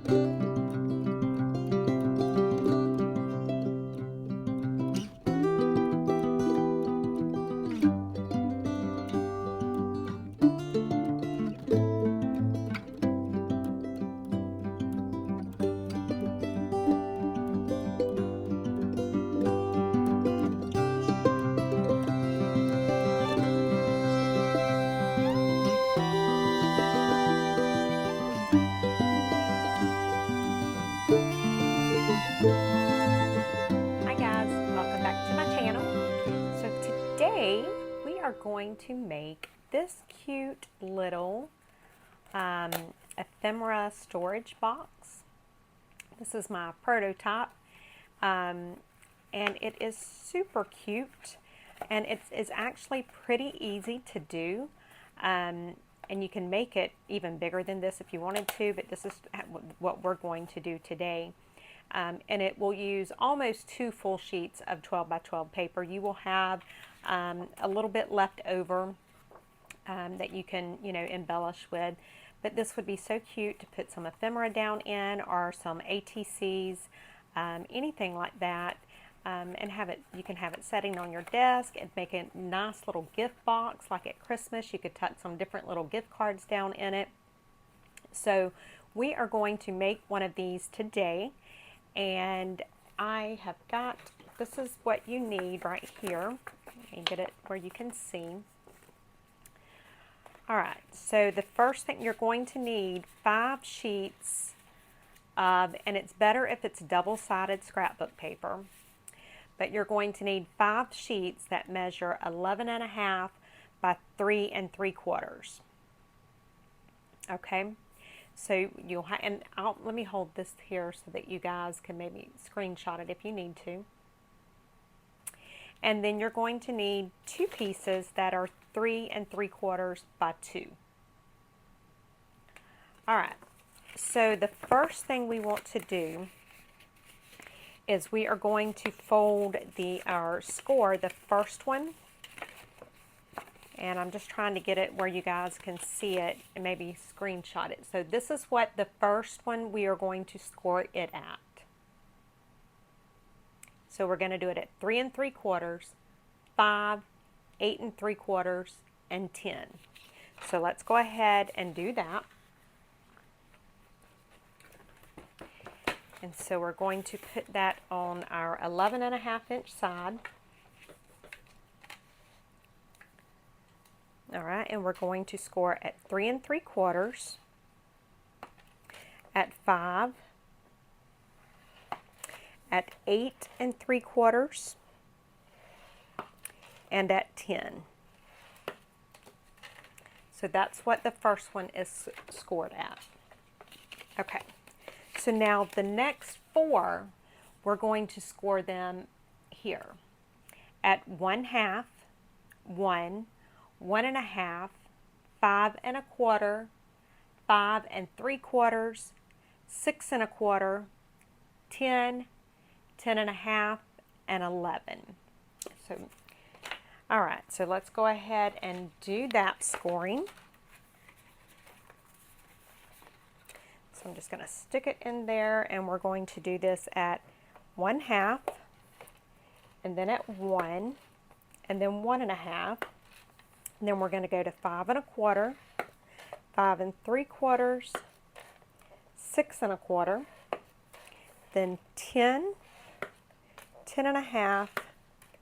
Hi guys, welcome back to my channel. So today we are going to make this cute little ephemera storage box. This is my prototype and it is super cute, and it's actually pretty easy to do, and you can make it even bigger than this if you wanted to, but this is what we're going to do today. And it will use almost 2 full sheets of 12 by 12 paper. You will have a little bit left over that you can, embellish with. But this would be so cute to put some ephemera down in, or some ATCs, anything like that, and have it. You can have it sitting on your desk and make a nice little gift box, like at Christmas. You could tuck some different little gift cards down in it. So we are going to make one of these today. And I have got, this is what you need right here. Let me get it where you can see. Alright, so the first thing you're going to need 5 sheets of, and it's better if it's double-sided scrapbook paper, but you're going to need 5 sheets that measure 11.5 by 3 3/4. Okay. So you'll have, and let me hold this here so that you guys can maybe screenshot it if you need to. And then you're going to need 2 pieces that are 3 3/4 by 2. All right. So the first thing we want to do is we are going to fold our score, the first one. And I'm just trying to get it where you guys can see it and maybe screenshot it. So this is what the first one we are going to score it at. So we're going to do it at 3 3/4, 5, 8 3/4, and 10. So let's go ahead and do that. And so we're going to put that on our 11.5-inch side. All right, and we're going to score at 3 3/4, at 5, at 8 3/4, and at 10. So that's what the first one is scored at. Okay, so now the next 4, we're going to score them here at 1/2, 1, 1.5, 5 1/4, 5 3/4, 6 1/4, 10, 10.5, and 11. So, all right, so let's go ahead and do that scoring. So I'm just going to stick it in there, and we're going to do this at 1/2, and then at 1, and then 1.5. And then we're going to go to 5 1/4, 5 3/4, 6 1/4, then 10, 10.5,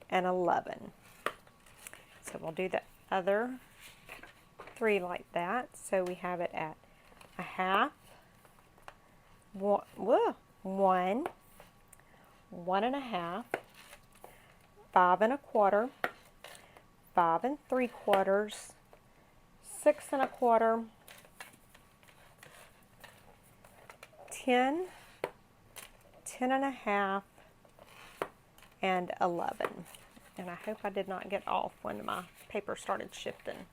and 11. So we'll do the other 3 like that. So we have it at 1/2, 1, 1.5, 5 1/4, 5 3/4, 6 1/4, 10, 10.5, and 11. And I hope I did not get off when my paper started shifting.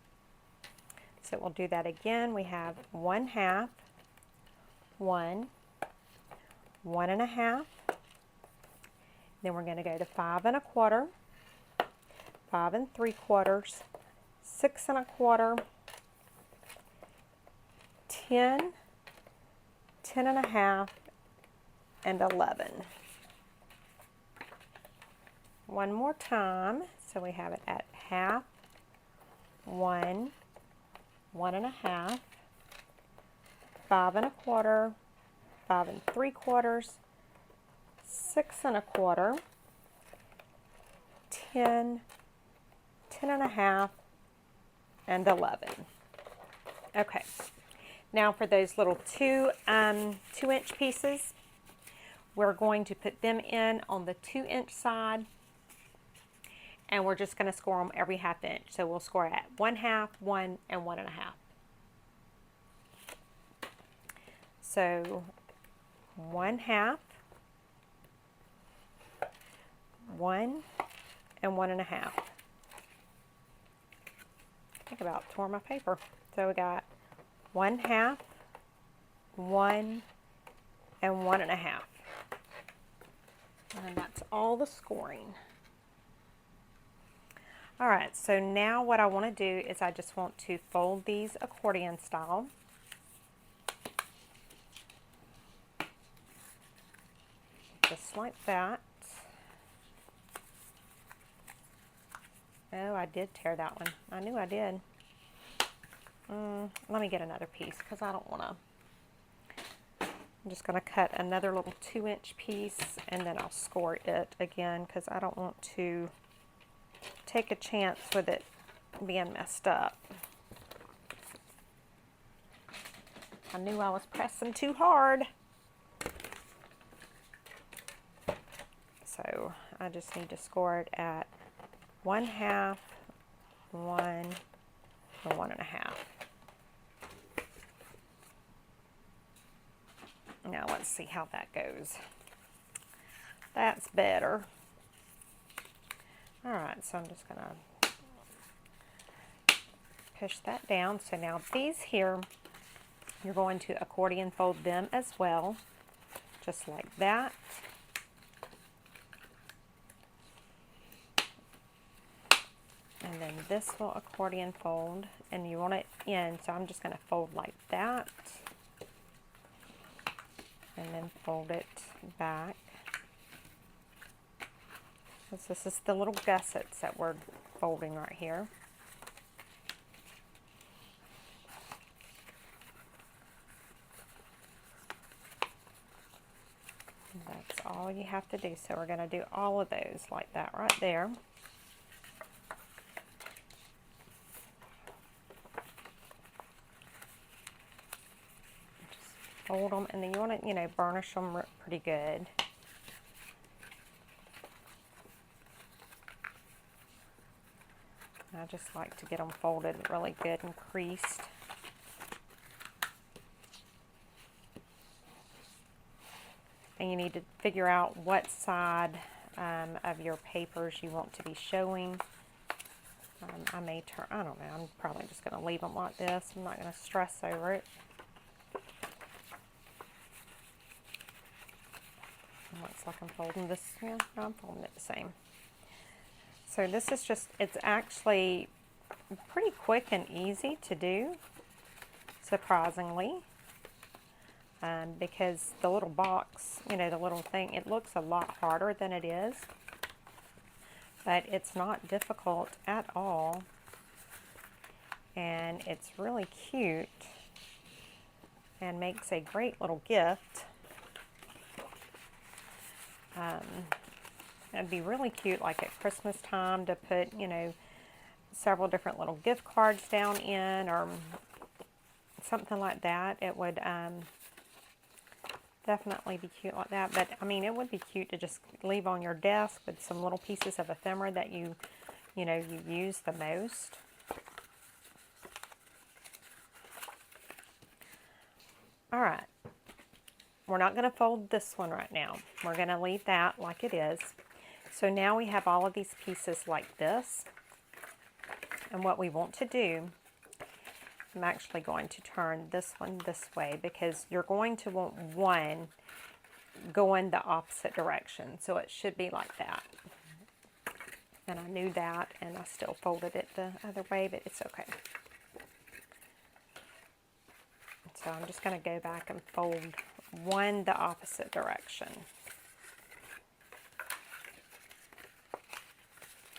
So we'll do that again. We have 1/2, 1, 1.5. Then we're going to go to 5 1/4, 5 3/4, 6 1/4, 10, 10 and a half, and 11. One more time, so we have it at half, 1, 1 and a half, 5 1/4, 5 3/4, 6 1/4, 10, 10 and a half, and 11. Okay, now for those little 2-inch pieces, we're going to put them in on the 2-inch side, and we're just going to score them every 1/2 inch. So we'll score at 1/2, 1, and 1 1/2. So 1/2, 1, and 1 1/2. I think about tore my paper. So we got 1/2, 1, and 1 1/2. And that's all the scoring. All right, so now what I want to do is I just want to fold these accordion style. Just like that. Oh, I did tear that one. I knew I did. Let me get another piece because I don't want to. I'm just going to cut another little 2-inch piece and then I'll score it again because I don't want to take a chance with it being messed up. I knew I was pressing too hard. So I just need to score it at 1/2, 1, and 1 1/2. Now let's see how that goes. That's better. Alright, so I'm just going to push that down. So now these here, you're going to accordion fold them as well, just like that. And then this will accordion fold, and you want it in, so I'm just going to fold like that. And then fold it back. This is the little gussets that we're folding right here. And that's all you have to do. So we're going to do all of those like that right there. Fold them, and then you want to, burnish them pretty good. I just like to get them folded really good and creased. And you need to figure out what side of your papers you want to be showing. I may turn, I don't know, I'm probably just going to leave them like this. I'm not going to stress over it. Looks like I'm folding this, yeah, no, I'm folding it the same. So this is just, it's actually pretty quick and easy to do, surprisingly, because the little box, the little thing, it looks a lot harder than it is, but it's not difficult at all, and it's really cute and makes a great little gift. It'd be really cute like at Christmas time to put, several different little gift cards down in or something like that. It would definitely be cute like that. But, I mean, it would be cute to just leave on your desk with some little pieces of ephemera that you use the most. All right. We're not going to fold this one right now. We're going to leave that like it is. So now we have all of these pieces like this. And what we want to do, I'm actually going to turn this one this way because you're going to want one going the opposite direction. So it should be like that. And I knew that, and I still folded it the other way, but it's okay. So I'm just going to go back and fold one the opposite direction.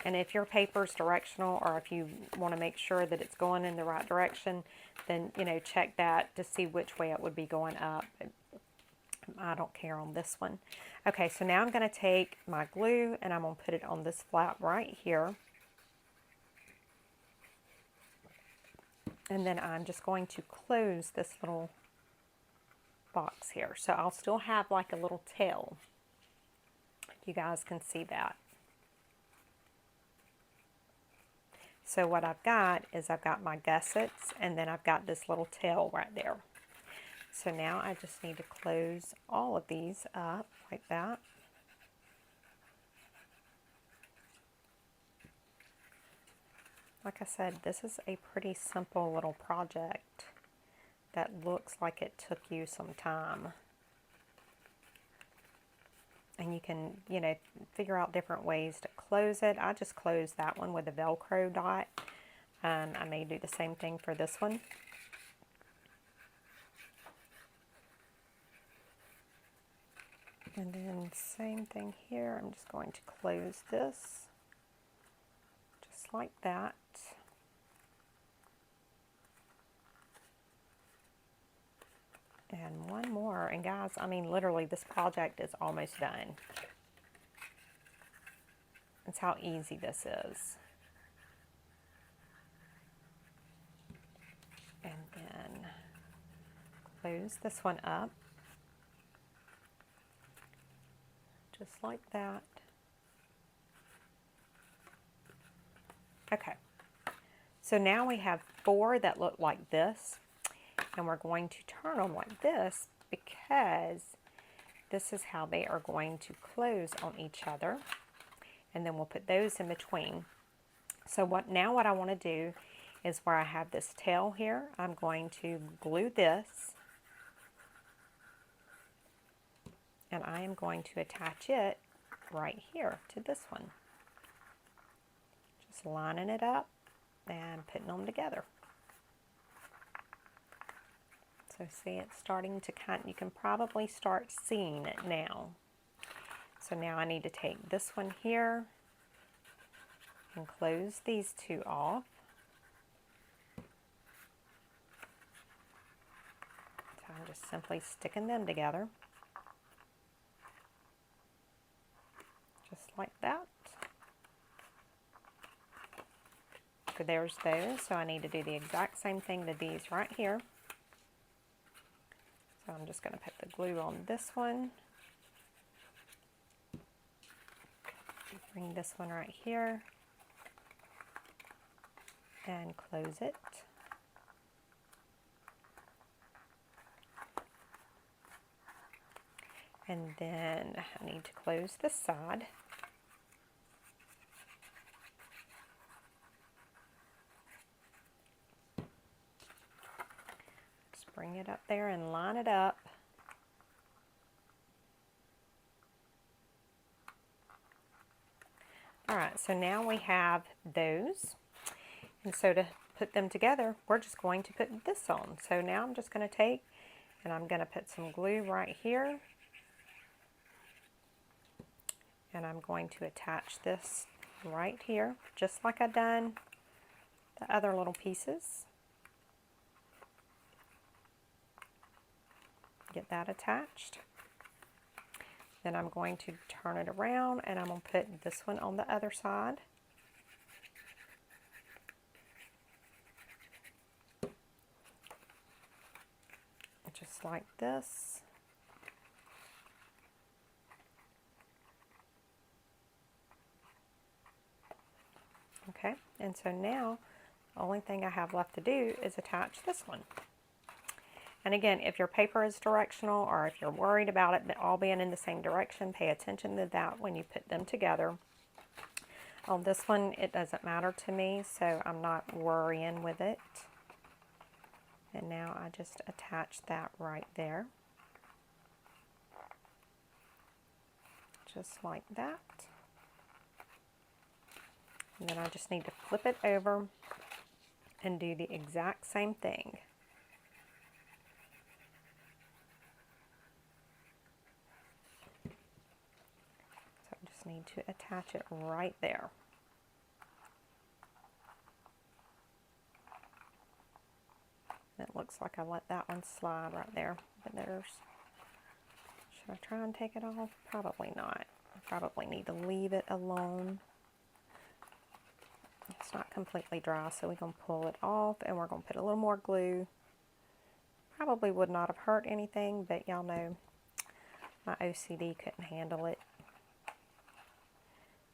And if your paper's directional, or if you want to make sure that it's going in the right direction, then, you know, check that to see which way it would be going up. I don't care on this one. Okay, so now I'm going to take my glue and I'm going to put it on this flap right here. And then I'm just going to close this little box here. So I'll still have like a little tail. You guys can see that. So what I've got is I've got my gussets, and then I've got this little tail right there. So now I just need to close all of these up like that. Like I said, this is a pretty simple little project that looks like it took you some time. And you can, you know, figure out different ways to close it. I just closed that one with a Velcro dot. I may do the same thing for this one. And then same thing here. I'm just going to close this just like that. And one more. And guys, I mean, literally this project is almost done. That's how easy this is. And then close this one up. Just like that. Okay. So now we have 4 that look like this. And we're going to turn them like this because this is how they are going to close on each other. And then we'll put those in between. So what I want to do is where I have this tail here, I'm going to glue this. And I am going to attach it right here to this one. Just lining it up and putting them together. So see, it's starting to you can probably start seeing it now. So now I need to take this one here and close these 2 off. So I'm just simply sticking them together. Just like that. So there's those. So I need to do the exact same thing to these right here. So I'm just going to put the glue on this one. Bring this one right here. And close it. And then I need to close this side. Just bring it up there and line it up. Alright, so now we have those. And so to put them together, we're just going to put this on. So now I'm just going to take and I'm going to put some glue right here. And I'm going to attach this right here, just like I done the other little pieces. Get that attached. Then I'm going to turn it around and I'm going to put this one on the other side. Just like this. Okay, and so now the only thing I have left to do is attach this one. And again, if your paper is directional or if you're worried about it all being in the same direction, pay attention to that when you put them together. On this one, it doesn't matter to me, so I'm not worrying with it. And now I just attach that right there. Just like that. And then I just need to flip it over and do the exact same thing. need to attach it right there. It looks like I let that one slide right there, but should I try and take it off? Probably not. I probably need to leave it alone. It's not completely dry, so we're going to pull it off, and we're going to put a little more glue. Probably would not have hurt anything, but y'all know my OCD couldn't handle it.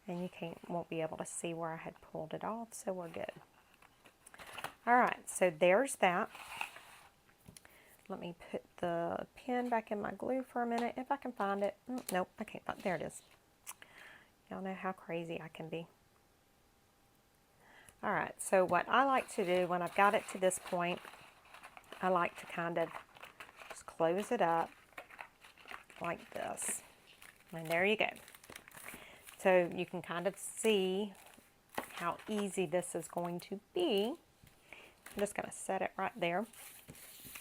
And you won't be able to see where I had pulled it off, so we're good. Alright, so there's that. Let me put the pen back in my glue for a minute, if I can find it. Nope, I can't find it. There it is. Y'all know how crazy I can be. Alright, so what I like to do when I've got it to this point, I like to kind of just close it up like this. And there you go. So you can kind of see how easy this is going to be. I'm just going to set it right there.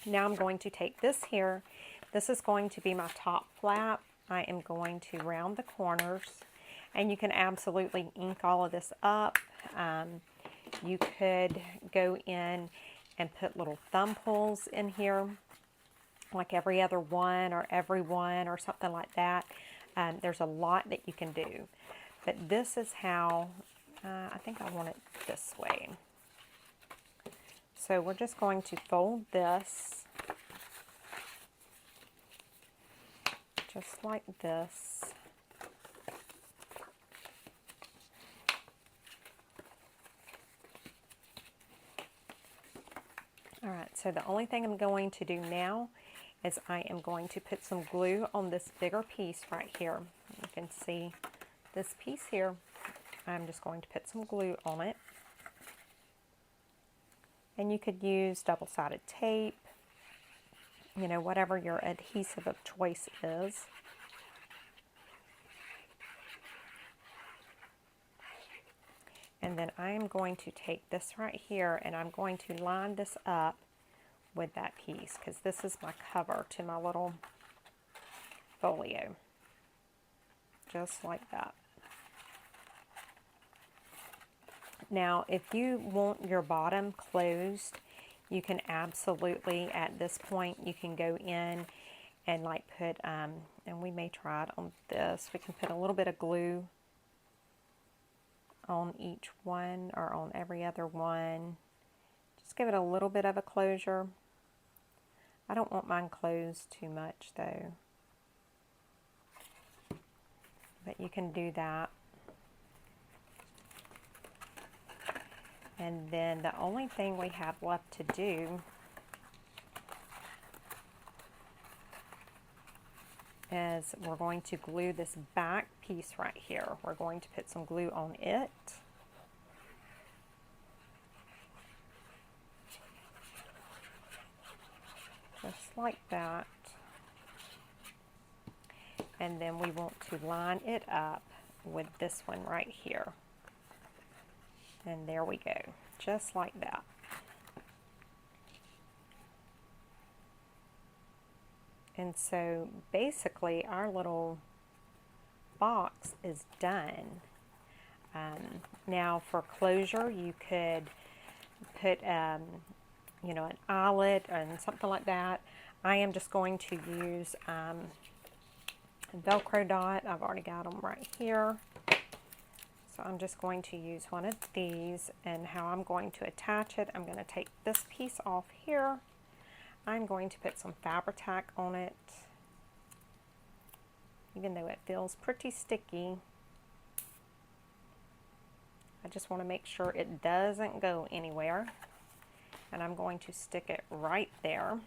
Now I'm going to take this here. This is going to be my top flap. I am going to round the corners. And you can absolutely ink all of this up. You could go in and put little thumb pulls in here, like every other one or every one or something like that. There's a lot that you can do. But this is how, I think I want it this way. So we're just going to fold this just like this. Alright, so the only thing I'm going to do now is I am going to put some glue on this bigger piece right here. You can see this piece here. I'm just going to put some glue on it. And you could use double-sided tape, you know, whatever your adhesive of choice is. And then I am going to take this right here and I'm going to line this up with that piece because this is my cover to my little folio. Just like that. Now, if you want your bottom closed, you can absolutely, at this point, you can go in and like put, and we may try it on this, we can put a little bit of glue on each one or on every other one. Just give it a little bit of a closure. I don't want mine closed too much though. But you can do that. And then the only thing we have left to do is we're going to glue this back piece right here. We're going to put some glue on it. Just like that. And then we want to line it up with this one right here. And there we go, just like that. And so basically our little box is done. Now for closure, you could put you know, an eyelet and something like that. I am just going to use a Velcro dot. I've already got them right here. So I'm just going to use one of these, and how I'm going to attach it, I'm going to take this piece off here. I'm going to put some Fabri-Tac on it, even though it feels pretty sticky. I just want to make sure it doesn't go anywhere. And I'm going to stick it right there.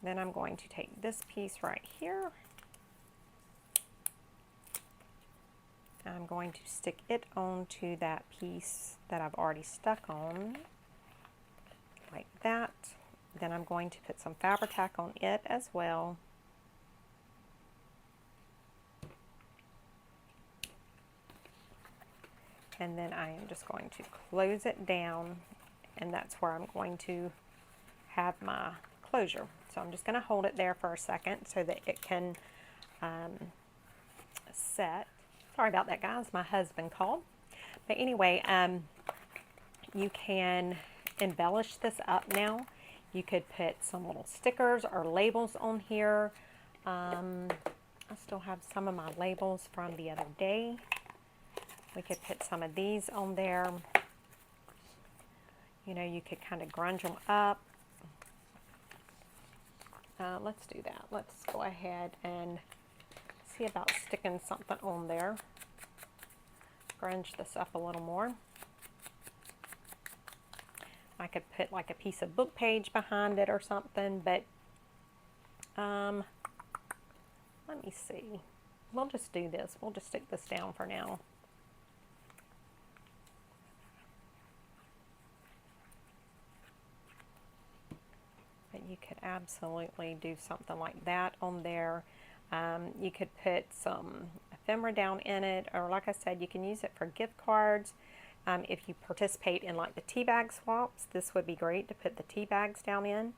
Then I'm going to take this piece right here. I'm going to stick it onto that piece that I've already stuck on, like that. Then I'm going to put some Fabri-Tac on it as well. And then I am just going to close it down, and that's where I'm going to have my closure. So I'm just going to hold it there for a second so that it can set. Sorry about that, guys. My husband called. But anyway, you can embellish this up now. You could put some little stickers or labels on here. I still have some of my labels from the other day. We could put some of these on there. You know, you could kind of grunge them up. Let's do that. Let's go ahead and see about sticking something on there. Grunge this up a little more. I could put like a piece of book page behind it or something, but let me see. We'll just do this. We'll just stick this down for now. But you could absolutely do something like that on there. You could put some ephemera down in it, or like I said, you can use it for gift cards. If you participate in like the tea bag swaps, this would be great to put the tea bags down in.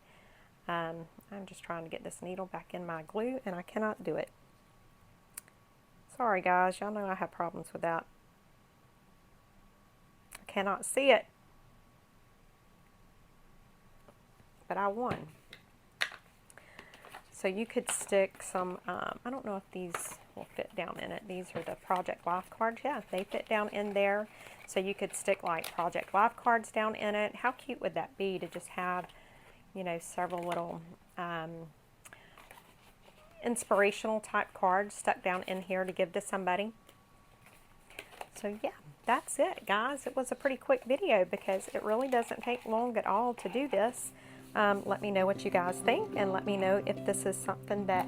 I'm just trying to get this needle back in my glue, and I cannot do it. Sorry guys, y'all know I have problems with that. I cannot see it. But I won. So you could stick some, I don't know if these will fit down in it. These are the Project Life cards. Yeah, they fit down in there. So you could stick like Project Life cards down in it. How cute would that be to just have, you know, several little inspirational type cards stuck down in here to give to somebody. So yeah, that's it, guys. It was a pretty quick video because it really doesn't take long at all to do this. Let me know what you guys think, and let me know if this is something that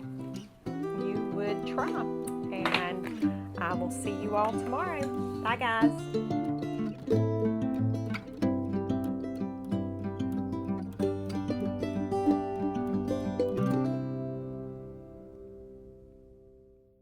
you would try. And I will see you all tomorrow. Bye, guys.